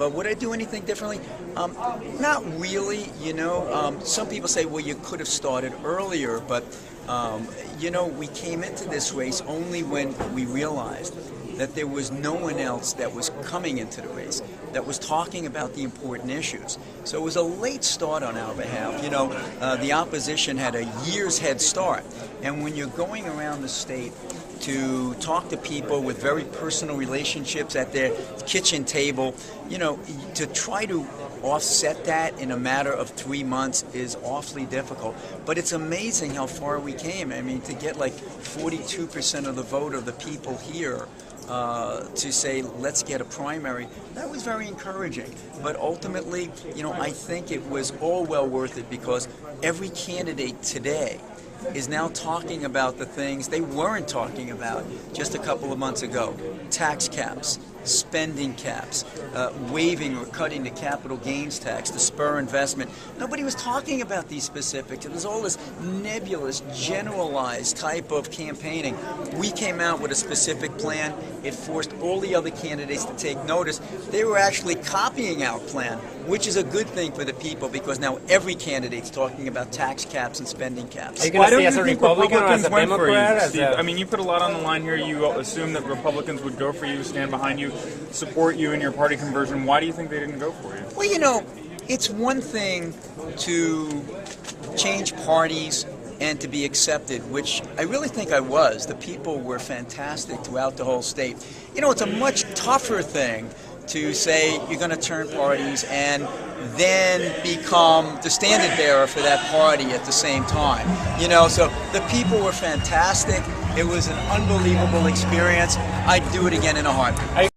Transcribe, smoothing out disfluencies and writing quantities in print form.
But would I do anything differently? Not really. Some people say, well, you could have started earlier, but we came into this race only when we realized that there was no one else that was coming into the race that was talking about the important issues. So it was a late start on our behalf. The opposition had a year's head start. And when you're going around the state to talk to people with very personal relationships at their kitchen table, to try to offset that in a matter of 3 months is awfully difficult. But it's amazing how far we came. I mean, to get like 42% of the vote of the people here to say, let's get a primary, that was very encouraging. But ultimately, I think it was all well worth it, because every candidate today is now talking about the things they weren't talking about just a couple of months ago. Tax caps, spending caps, waiving or cutting the capital gains tax to spur investment. Nobody was talking about these specifics. It was all this nebulous, generalized type of campaigning. We came out with a specific plan. It forced all the other candidates to take notice. They were actually copying our plan, which is a good thing for the people, because now every candidate's talking about tax caps and spending caps. Are you going to stay as a Republican or as a Democrat? Steve, I mean, you put a lot on the line here. You assume that Republicans would go for you, stand behind you, support you in your party conversion. Why do you think they didn't go for you? Well, it's one thing to change parties and to be accepted, which I really think I was. The people were fantastic throughout the whole state. It's a much tougher thing to say you're going to turn parties and then become the standard bearer for that party at the same time. So the people were fantastic. It was an unbelievable experience. I'd do it again in a heartbeat.